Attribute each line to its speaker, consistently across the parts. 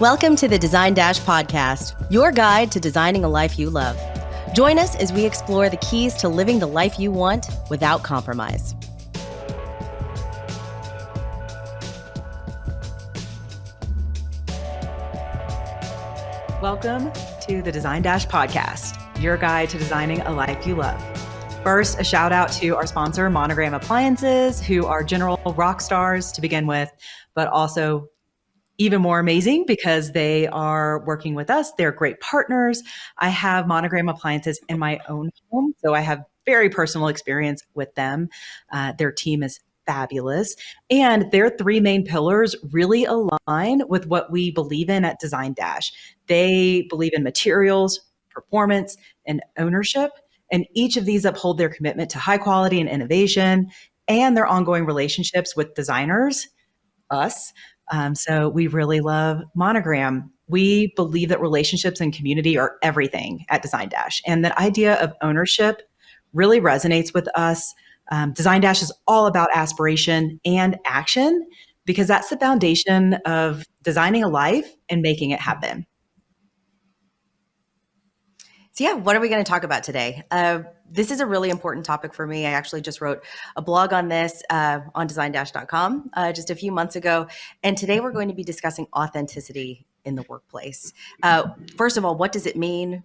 Speaker 1: Welcome to the Design Dash podcast, your guide to designing a life you love. Join us as we explore the keys to living the life you want without compromise.
Speaker 2: Welcome to the Design Dash podcast, your guide to designing a life you love. First, a shout out to our sponsor, Monogram Appliances, who are general rock stars to begin with, but also even more amazing because they are working with us. They're great partners. I have Monogram Appliances in my own home, so I have very personal experience with them. Their team is fabulous. And their three main pillars really align with what we believe in at Design Dash. They believe in materials, performance, and ownership. And each of these uphold their commitment to high quality and innovation and their ongoing relationships with designers, us. So we really love Monogram. We believe that relationships and community are everything at Design Dash. And that idea of ownership really resonates with us. Design Dash is all about aspiration and action because that's the foundation of designing a life and making it happen.
Speaker 1: So what are we going to talk about today? This is a really important topic for me. I actually just wrote a blog on this on designdash.com just a few months ago. And today we're going to be discussing authenticity in the workplace. First of all, what does it mean?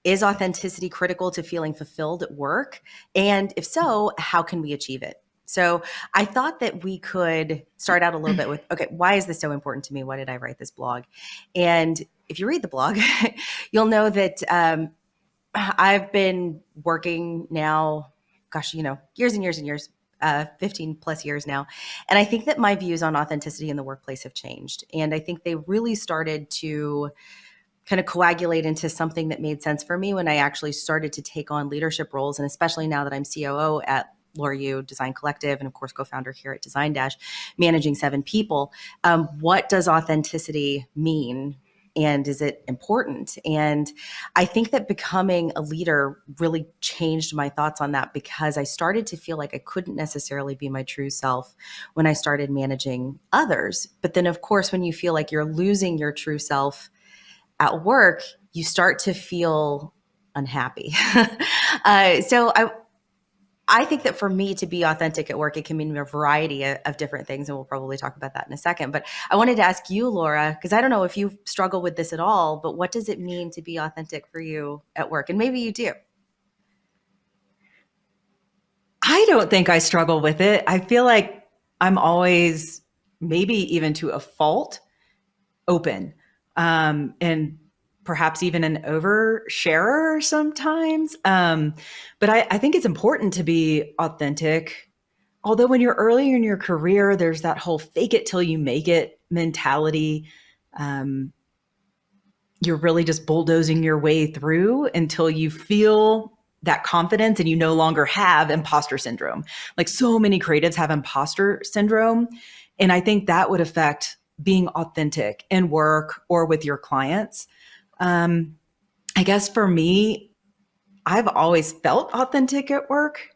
Speaker 1: Is authenticity critical to feeling fulfilled at work? And if so, how can we achieve it? So I thought that we could start out a little bit with, okay, why is this so important to me? Why did I write this blog? And if you read the blog, you'll know that I've been working now, years and years and years, 15 plus years now. And I think that my views on authenticity in the workplace have changed. And I think they really started to kind of coagulate into something that made sense for me when I actually started to take on leadership roles. And especially now that I'm COO at Laura Yu Design Collective and of course co-founder here at Design Dash, managing 7 people. What does authenticity mean? And is it important? And I think that becoming a leader really changed my thoughts on that because I started to feel like I couldn't necessarily be my true self when I started managing others. But then, of course, when you feel like you're losing your true self at work, you start to feel unhappy. So I think that for me to be authentic at work, it can mean a variety of different things. And we'll probably talk about that in a second. But I wanted to ask you, Laura, because I don't know if you struggle with this at all, but what does it mean to be authentic for you at work? And maybe you do.
Speaker 2: I don't think I struggle with it. I feel like I'm always, maybe even to a fault, open. And perhaps even an oversharer sometimes. But I think it's important to be authentic. Although when you're early in your career, there's that whole fake it till you make it mentality. You're really just bulldozing your way through until you feel that confidence and you no longer have imposter syndrome. Like so many creatives have imposter syndrome. And I think that would affect being authentic in work or with your clients. I guess for me, I've always felt authentic at work.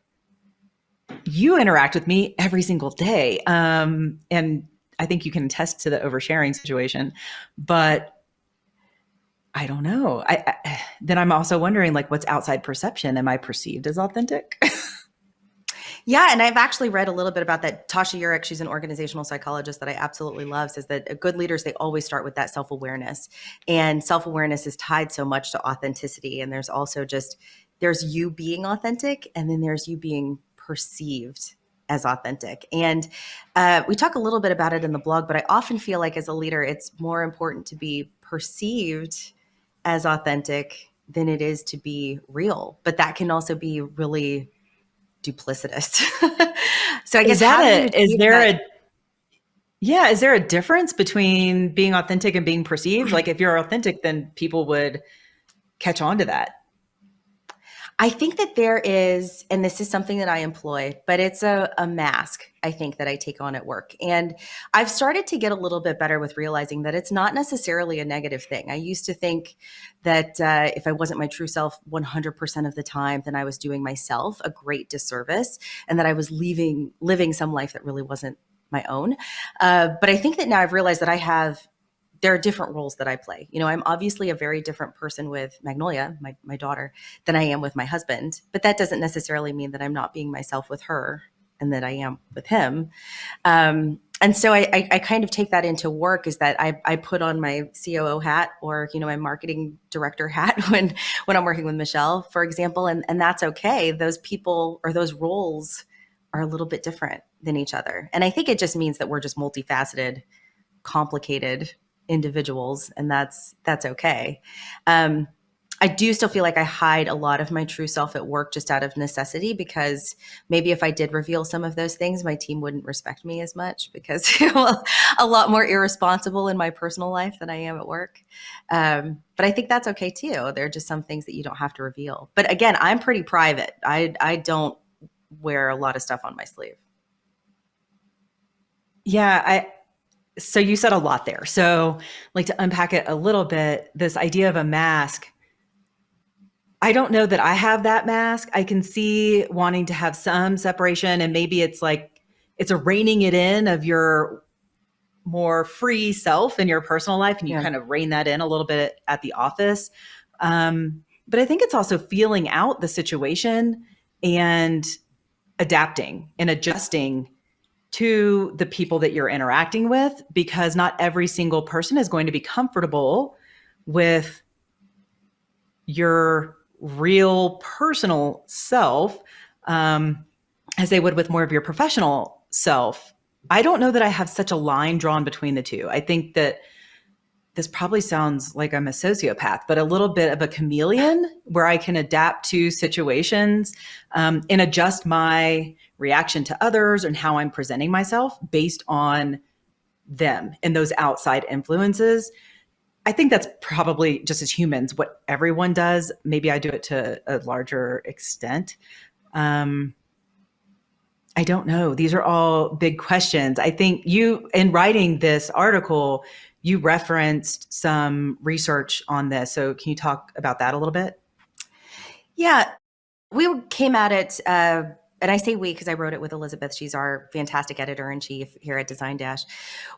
Speaker 2: You interact with me every single day. And I think you can attest to the oversharing situation, but I don't know. Then I'm also wondering, like, what's outside perception? Am I perceived as authentic?
Speaker 1: Yeah, and I've actually read a little bit about that. Tasha Eurich, she's an organizational psychologist that I absolutely love, says that good leaders, they always start with that self-awareness. And self-awareness is tied so much to authenticity. And there's also there's you being authentic, and then there's you being perceived as authentic. And we talk a little bit about it in the blog, but I often feel like as a leader, it's more important to be perceived as authentic than it is to be real. But that can also be really duplicitous. So I guess
Speaker 2: is there a difference between being authentic and being perceived? Like if you're authentic, then people would catch on to that.
Speaker 1: I think that there is, and this is something that I employ, but it's a mask, I think, that I take on at work. And I've started to get a little bit better with realizing that it's not necessarily a negative thing. I used to think that if I wasn't my true self 100% of the time, then I was doing myself a great disservice and that I was living some life that really wasn't my own. But I think that now I've realized that I have there are different roles that I play. I'm obviously a very different person with Magnolia, my daughter, than I am with my husband. But that doesn't necessarily mean that I'm not being myself with her and that I am with him. And so I kind of take that into work, is that I put on my COO hat, or, my marketing director hat when I'm working with Michelle, for example, and that's okay. Those people or those roles are a little bit different than each other. And I think it just means that we're just multifaceted, complicated individuals, and that's okay. I do still feel like I hide a lot of my true self at work just out of necessity, because maybe if I did reveal some of those things, my team wouldn't respect me as much, because I'm a lot more irresponsible in my personal life than I am at work. But I think that's okay too. There are just some things that you don't have to reveal. But again, I'm pretty private. I don't wear a lot of stuff on my sleeve.
Speaker 2: Yeah, so you said a lot there. So like, to unpack it a little bit, this idea of a mask, I don't know that I have that mask. I can see wanting to have some separation, and maybe it's like it's a reining it in of your more free self in your personal life, and you
Speaker 1: Yeah.
Speaker 2: kind of rein that in a little bit at the office. But I think it's also feeling out the situation and adapting and adjusting to the people that you're interacting with, because not every single person is going to be comfortable with your real personal self, as they would with more of your professional self. I don't know that I have such a line drawn between the two. I think that this probably sounds like I'm a sociopath, but a little bit of a chameleon, where I can adapt to situations, and adjust my reaction to others and how I'm presenting myself based on them and those outside influences. I think that's probably, just as humans, what everyone does. Maybe I do it to a larger extent. I don't know. These are all big questions. I think you, in writing this article, you referenced some research on this. So can you talk about that a little bit?
Speaker 1: Yeah, we came at it, and I say we because I wrote it with Elizabeth. She's our fantastic editor in chief here at Design Dash.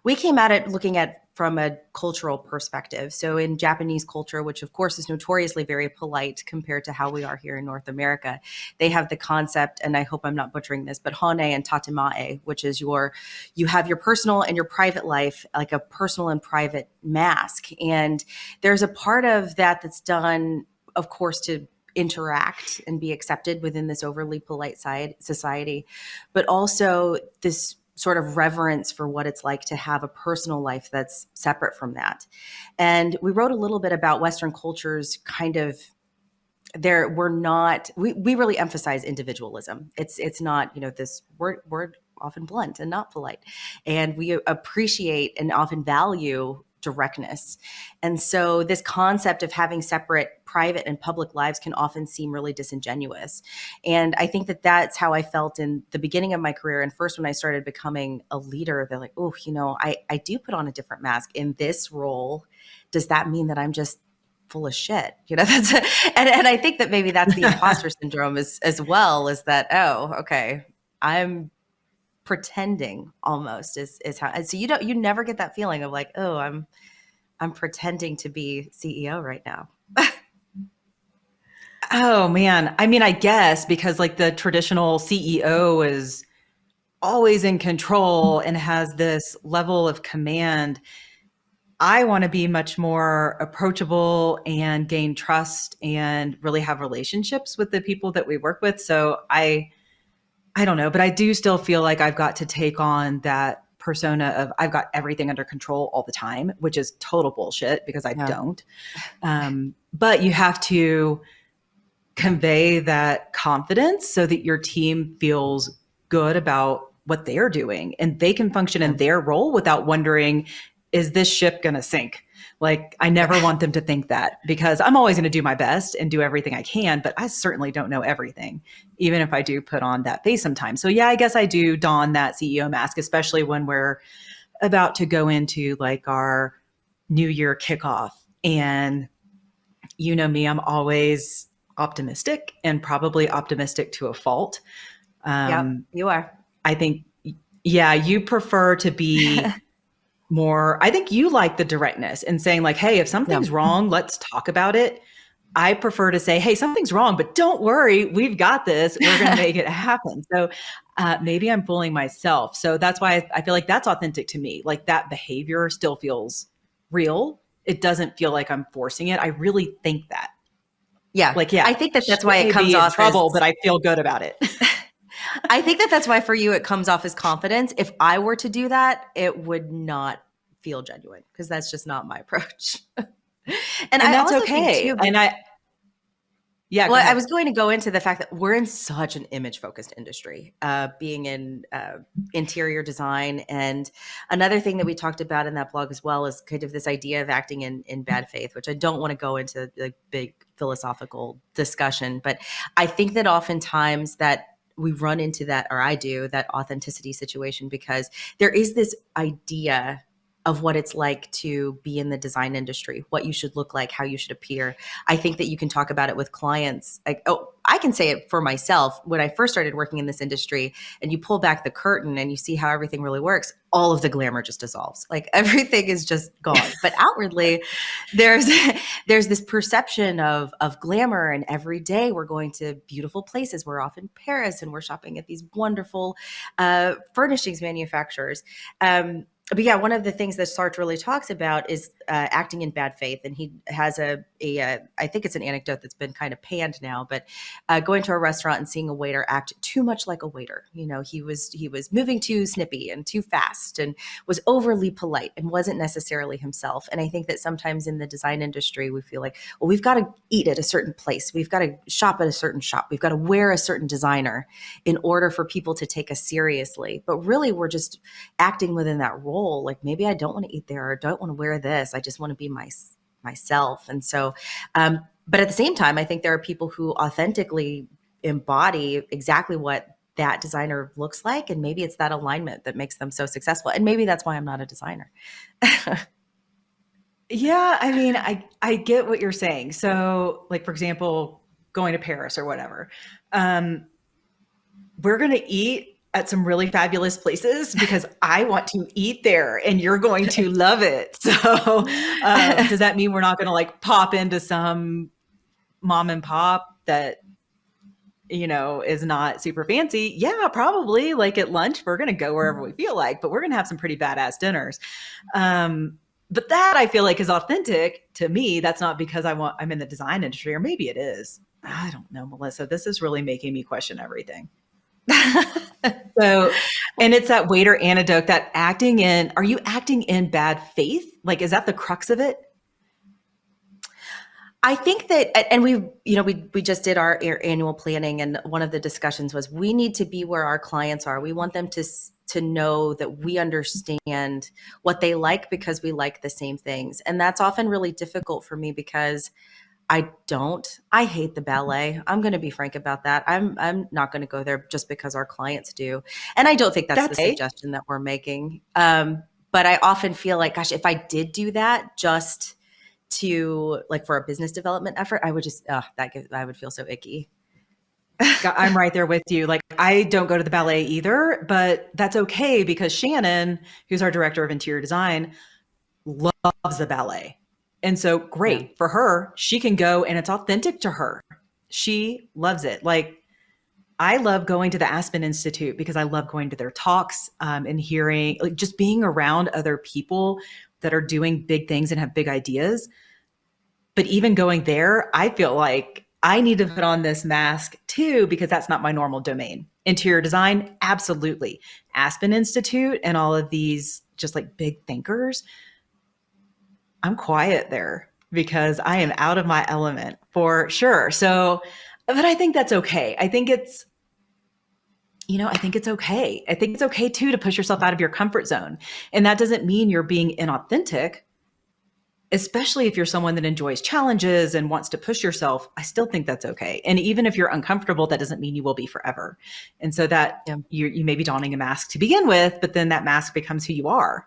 Speaker 1: We came at it looking at from a cultural perspective. So in Japanese culture, which of course is notoriously very polite compared to how we are here in North America, they have the concept, and I hope I'm not butchering this, but hone and tatemae, which is you have your personal and your private life, like a personal and private mask. And there's a part of that that's done, of course, to interact and be accepted within this overly polite society, but also this sort of reverence for what it's like to have a personal life that's separate from that. And we wrote a little bit about Western cultures kind of we really emphasize individualism. It's not, this word often blunt and not polite. And we appreciate and often value directness. And so this concept of having separate private and public lives can often seem really disingenuous. And I think that that's how I felt in the beginning of my career. And first, when I started becoming a leader, they're like, oh, I do put on a different mask in this role. Does that mean that I'm just full of shit? And I think that maybe that's the imposter syndrome as well, is that, oh, okay, I'm pretending almost is how. And so you never get that feeling of like, oh, I'm pretending to be CEO right now.
Speaker 2: Oh man. I mean, I guess because like the traditional CEO is always in control and has this level of command. I want to be much more approachable and gain trust and really have relationships with the people that we work with. So I don't know, but I do still feel like I've got to take on that persona of I've got everything under control all the time, which is total bullshit because I don't. But you have to convey that confidence so that your team feels good about what they're doing and they can function in their role without wondering, is this ship going to sink? Like, I never want them to think that, because I'm always going to do my best and do everything I can, but I certainly don't know everything, even if I do put on that face sometimes. So yeah, I guess I do don that CEO mask, especially when we're about to go into like our New Year kickoff. And you know me, I'm always optimistic, and probably optimistic to a fault.
Speaker 1: Yep, you are.
Speaker 2: I think, yeah, you prefer to be more, I think you like the directness and saying like, hey, if something's wrong, let's talk about it. I prefer to say, hey, something's wrong, but don't worry, we've got this. We're going to make it happen. So maybe I'm fooling myself. So that's why I feel like that's authentic to me. Like that behavior still feels real. It doesn't feel like I'm forcing it. I really think that.
Speaker 1: Yeah.
Speaker 2: Like, yeah,
Speaker 1: I think that that's why it
Speaker 2: may
Speaker 1: comes
Speaker 2: be in
Speaker 1: off
Speaker 2: trouble,
Speaker 1: as,
Speaker 2: but I feel good about it.
Speaker 1: I think that that's why for you, it comes off as confidence. If I were to do that, it would not feel genuine because that's just not my approach. And I
Speaker 2: that's
Speaker 1: also think
Speaker 2: okay.
Speaker 1: too,
Speaker 2: And yeah, go
Speaker 1: well, I
Speaker 2: ahead.
Speaker 1: was going to go into the fact that we're in such an image focused industry, being in interior design. And another thing that we talked about in that blog as well is kind of this idea of acting in bad faith, which I don't want to go into the big philosophical discussion. But I think that oftentimes that we run into that, or I do, that authenticity situation because there is this idea of what it's like to be in the design industry, what you should look like, how you should appear. I think that you can talk about it with clients. Like, oh, I can say it for myself. When I first started working in this industry and you pull back the curtain and you see how everything really works, all of the glamour just dissolves. Like everything is just gone. But outwardly, there's this perception of glamour, and every day we're going to beautiful places. We're off in Paris and we're shopping at these wonderful furnishings manufacturers. But yeah, one of the things that Sartre really talks about is acting in bad faith, and he has I think it's an anecdote that's been kind of panned now, but going to a restaurant and seeing a waiter act too much like a waiter. You know, he was moving too snippy and too fast, and was overly polite and wasn't necessarily himself. And I think that sometimes in the design industry, we feel like, well, we've got to eat at a certain place, we've got to shop at a certain shop, we've got to wear a certain designer in order for people to take us seriously. But really, we're just acting within that role. Like maybe I don't want to eat there or don't want to wear this. I just want to be myself. And so, but at the same time, I think there are people who authentically embody exactly what that designer looks like. And maybe it's that alignment that makes them so successful. And maybe that's why I'm not a designer.
Speaker 2: Yeah, I mean, I get what you're saying. So, like for example, going to Paris or whatever, we're going to eat at some really fabulous places because I want to eat there and you're going to love it. So, does that mean we're not going to like pop into some mom and pop that, you know, is not super fancy? Yeah, probably. Like at lunch, we're going to go wherever we feel like, but we're going to have some pretty badass dinners. But that I feel like is authentic to me. That's not because I'm in the design industry, or maybe it is. I don't know, Melissa. This is really making me question everything. So, and it's that waiter anecdote, that are you acting in bad faith? Like, is that the crux of it?
Speaker 1: I think that, and we just did our annual planning, and one of the discussions was we need to be where our clients are. We want them to know that we understand what they like because we like the same things. And that's often really difficult for me because I hate the ballet. I'm going to be frank about that. I'm not going to go there just because our clients do. And I don't think that's the suggestion that we're making. But I often feel like, gosh, if I did do that just to like for a business development effort, I would just, I would feel so icky.
Speaker 2: I'm right there with you. Like, I don't go to the ballet either, but that's okay because Shannon, who's our director of interior design, loves the ballet. And so great for her. She can go and it's authentic to her. She loves it. Like, I love going to the Aspen Institute because I love going to their talks and hearing, like, just being around other people that are doing big things and have big ideas. But even going there, I feel like I need to put on this mask too, because that's not my normal domain. Interior design, absolutely. Aspen Institute and all of these just like big thinkers, I'm quiet there because I am out of my element for sure. So, but I think that's okay. I think it's okay. I think it's okay too to push yourself out of your comfort zone. And that doesn't mean you're being inauthentic, especially if you're someone that enjoys challenges and wants to push yourself. I still think that's okay. And even if you're uncomfortable, that doesn't mean you will be forever. And so that you may be donning a mask to begin with, but then that mask becomes who you are.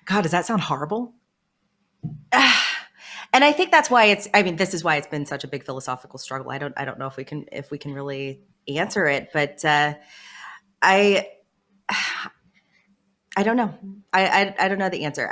Speaker 2: God, does that sound horrible?
Speaker 1: And I think that's why this is why it's been such a big philosophical struggle. I don't know if we can really answer it, but I I don't know. I don't know the answer.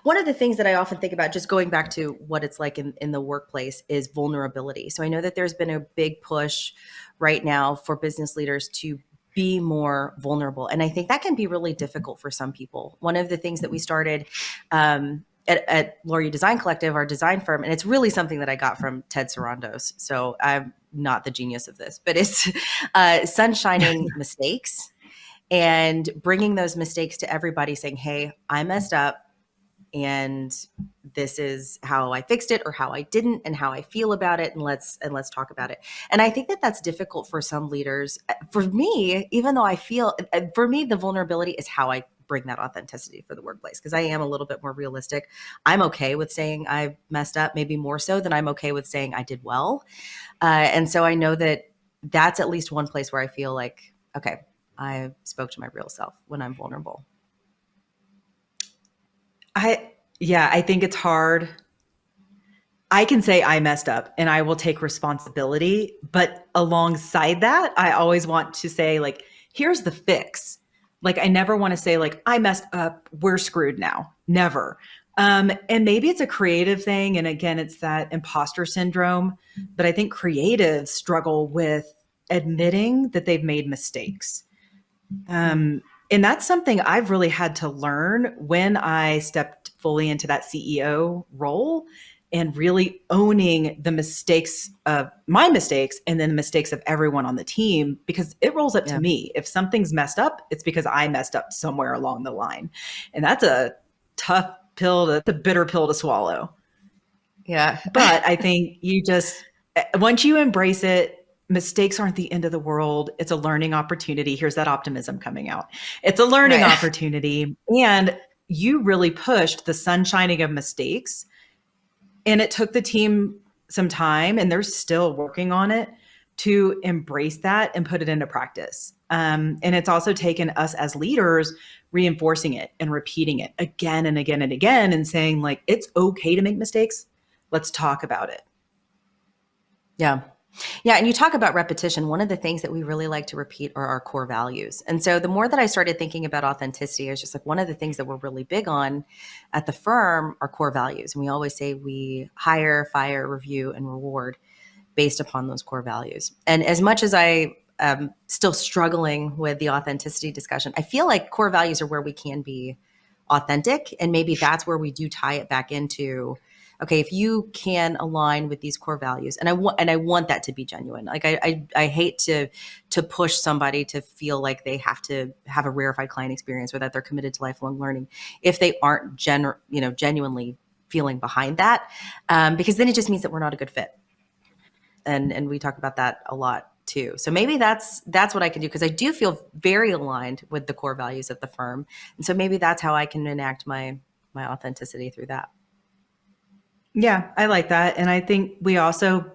Speaker 1: One of the things that I often think about, just going back to what it's like in the workplace, is vulnerability. So I know that there's been a big push right now for business leaders to be more vulnerable, and I think that can be really difficult for some people. One of the things that we started at Laurier Design Collective, our design firm, and it's really something that I got from Ted Sarandos. So I'm not the genius of this, but it's sunshining mistakes and bringing those mistakes to everybody, saying, hey, I messed up and this is how I fixed it or how I didn't and how I feel about it, and let's talk about it. And I think that that's difficult for some leaders. For me, even though I feel, for me, the vulnerability is how I bring that authenticity for the workplace, because I am a little bit more realistic. I'm okay with saying I messed up, maybe more so than I'm okay with saying I did well. And so I know that that's at least one place where I feel like, okay, I spoke to my real self when I'm vulnerable.
Speaker 2: I think it's hard. I can say I messed up and I will take responsibility, but alongside that, I always want to say, like, here's the fix. Like, I never want to say, like, I messed up, we're screwed now. Never. And maybe it's a creative thing. And again, it's that imposter syndrome. But I think creatives struggle with admitting that they've made mistakes. And that's something I've really had to learn when I stepped fully into that CEO role, and really owning the mistakes of my mistakes and then the mistakes of everyone on the team, because it rolls up to me. If something's messed up, it's because I messed up somewhere along the line. And that's a tough pill, the bitter pill to swallow.
Speaker 1: Yeah.
Speaker 2: But I think once you embrace it, mistakes aren't the end of the world. It's a learning opportunity. Here's that optimism coming out. It's a learning opportunity. And you really pushed the sunshining of mistakes. And it took the team some time, and they're still working on it, to embrace that and put it into practice. And it's also taken us as leaders reinforcing it and repeating it again and again and again, and saying, like, it's okay to make mistakes. Let's talk about it.
Speaker 1: Yeah. Yeah. And you talk about repetition. One of the things that we really like to repeat are our core values. And so the more that I started thinking about authenticity, I was just like, one of the things that we're really big on at the firm are core values. And we always say we hire, fire, review, and reward based upon those core values. And as much as I am still struggling with the authenticity discussion, I feel like core values are where we can be authentic. And maybe that's where we do tie it back into, okay, if you can align with these core values, and I want that to be genuine. Like I hate to push somebody to feel like they have to have a rarefied client experience, or that they're committed to lifelong learning if they aren't genuinely feeling behind that, because then it just means that we're not a good fit. And we talk about that a lot too. So maybe that's what I can do, because I do feel very aligned with the core values of the firm, and so maybe that's how I can enact my authenticity through that.
Speaker 2: Yeah, I like that. And I think we also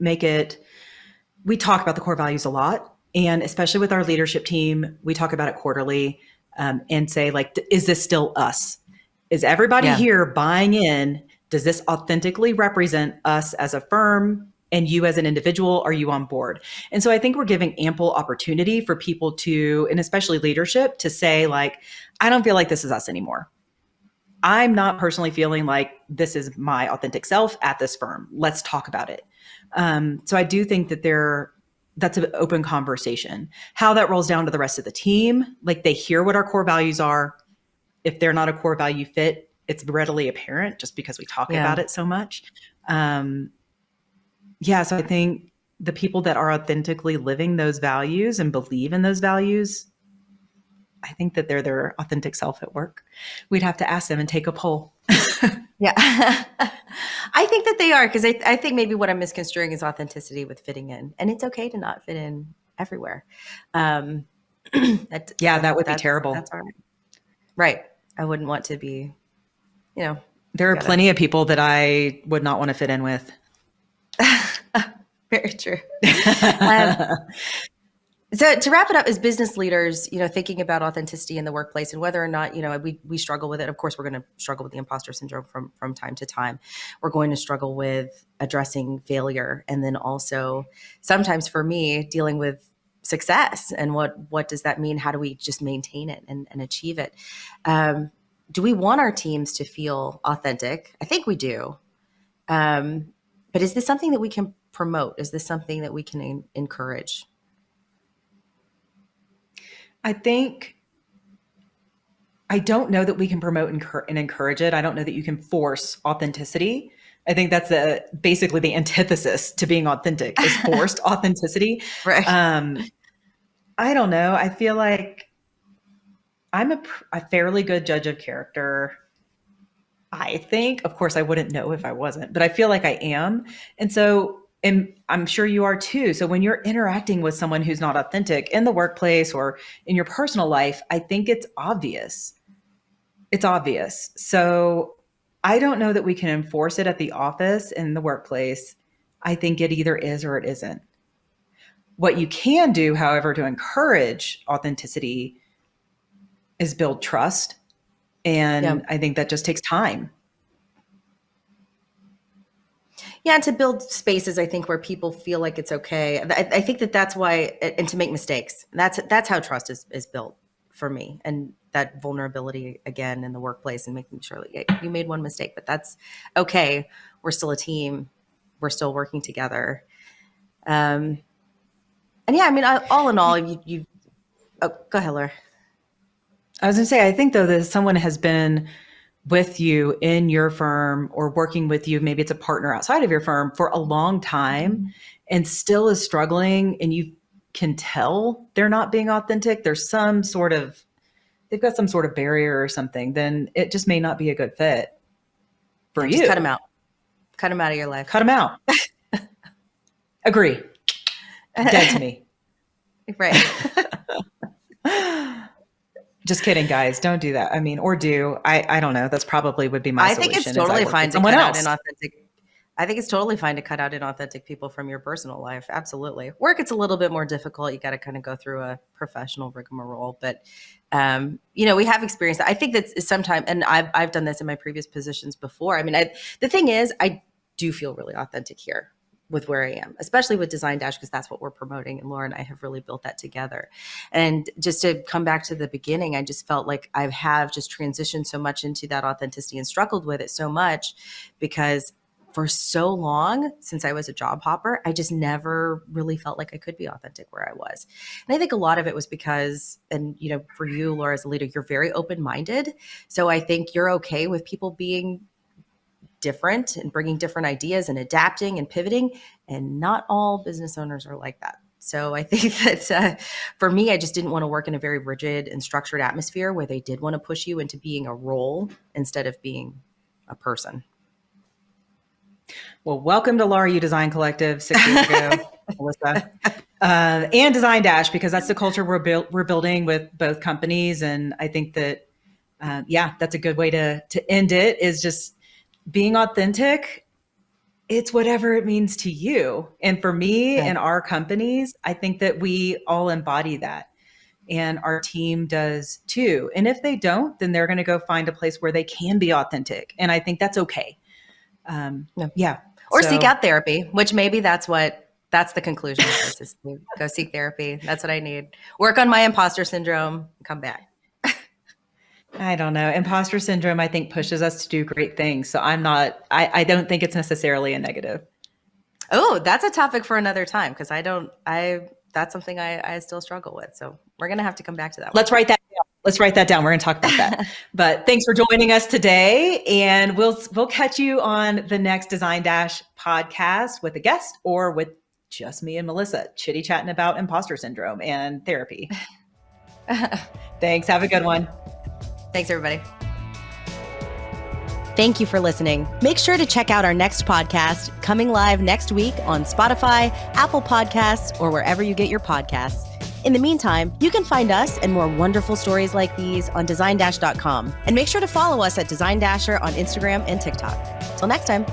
Speaker 2: we talk about the core values a lot. And especially with our leadership team, we talk about it quarterly, and say, like, is this still us? Is everybody here buying in? Does this authentically represent us as a firm and you as an individual? Are you on board? And so I think we're giving ample opportunity for people to, and especially leadership, to say, like, I don't feel like this is us anymore. I'm not personally feeling like this is my authentic self at this firm. Let's talk about it. So I do think that that's an open conversation. How that rolls down to the rest of the team, like, they hear what our core values are. If they're not a core value fit, it's readily apparent just because we talk about it so much. So I think the people that are authentically living those values and believe in those values, I think that they're their authentic self at work. We'd have to ask them and take a poll.
Speaker 1: Yeah. I think that they are, because I think maybe what I'm misconstruing is authenticity with fitting in. And it's okay to not fit in everywhere.
Speaker 2: That would be terrible.
Speaker 1: That's all right. Right. I wouldn't want to be,
Speaker 2: There are plenty of people that I would not want to fit in with.
Speaker 1: Very true. So to wrap it up, as business leaders, thinking about authenticity in the workplace and whether or not, we struggle with it. Of course, we're going to struggle with the imposter syndrome from time to time. We're going to struggle with addressing failure. And then also sometimes, for me, dealing with success, and what does that mean? How do we just maintain it and achieve it? Do we want our teams to feel authentic? I think we do. But is this something that we can promote? Is this something that we can encourage?
Speaker 2: I don't know that we can promote and encourage it. I don't know that you can force authenticity. I think that's basically the antithesis to being authentic is forced authenticity.
Speaker 1: Right.
Speaker 2: I don't know. I feel like I'm a fairly good judge of character. I think, of course, I wouldn't know if I wasn't, but I feel like I am. And so, and I'm sure you are too. So when you're interacting with someone who's not authentic in the workplace or in your personal life, I think it's obvious. It's obvious. So I don't know that we can enforce it at the office in the workplace. I think it either is or it isn't. What you can do, however, to encourage authenticity is build trust. And I think that just takes time.
Speaker 1: Yeah, and to build spaces, I think, where people feel like it's okay. I think that's why, and to make mistakes. That's how trust is built for me. And that vulnerability, again, in the workplace and making sure that you made one mistake, but that's okay. We're still a team. We're still working together. And yeah, I mean, all in all, you go ahead, Laura.
Speaker 2: I was going to say, I think, though, that someone has been with you in your firm or working with you, maybe it's a partner outside of your firm for a long time and still is struggling, and you can tell they're not being authentic. They've got some sort of barrier or something, then it just may not be a good fit for you.
Speaker 1: Just cut them out. Cut them out of your life.
Speaker 2: Cut them out. Agree. Dead to me.
Speaker 1: Right.
Speaker 2: Just kidding, guys. Don't do that. I mean, or do. I don't know. That's probably would be my solution.
Speaker 1: I think it's totally fine to cut out inauthentic. I think it's totally fine to cut out inauthentic people from your personal life. Absolutely. Work, it's a little bit more difficult. You got to kind of go through a professional rigmarole. But, we have experienced that. I think that's sometimes, and I've done this in my previous positions before. I mean, the thing is, I do feel really authentic here with where I am, especially with Design Dash, because that's what we're promoting. And Laura and I have really built that together. And just to come back to the beginning, I just felt like I have just transitioned so much into that authenticity and struggled with it so much because for so long, since I was a job hopper, I just never really felt like I could be authentic where I was. And I think a lot of it was because, and for you, Laura, as a leader, you're very open-minded. So I think you're okay with people being different and bringing different ideas and adapting and pivoting. And not all business owners are like that. So I think that for me, I just didn't want to work in a very rigid and structured atmosphere where they did want to push you into being a role instead of being a person.
Speaker 2: Well, welcome to Laura U Design Collective 6 years ago, Melissa, and Design Dash, because that's the culture we're building with both companies. And I think that, that's a good way to end it, is just being authentic. It's whatever it means to you. And for me and our companies, I think that we all embody that. And our team does too. And if they don't, then they're going to go find a place where they can be authentic. And I think that's okay.
Speaker 1: Or seek out therapy, which maybe that's the conclusion of this, is to go seek therapy. That's what I need. Work on my imposter syndrome, come back.
Speaker 2: I don't know. Imposter syndrome, I think, pushes us to do great things. So I don't think it's necessarily a negative.
Speaker 1: Oh, that's a topic for another time, because that's something I still struggle with. So we're going to have to come back to that.
Speaker 2: Let's write that down. We're going to talk about that. But thanks for joining us today. And we'll catch you on the next Design Dash podcast with a guest or with just me and Melissa chitty-chatting about imposter syndrome and therapy. Thanks. Have a good one.
Speaker 1: Thanks, everybody. Thank you for listening. Make sure to check out our next podcast, coming live next week on Spotify, Apple Podcasts, or wherever you get your podcasts. In the meantime, you can find us and more wonderful stories like these on designdash.com. And make sure to follow us at Design Dasher on Instagram and TikTok. Till next time.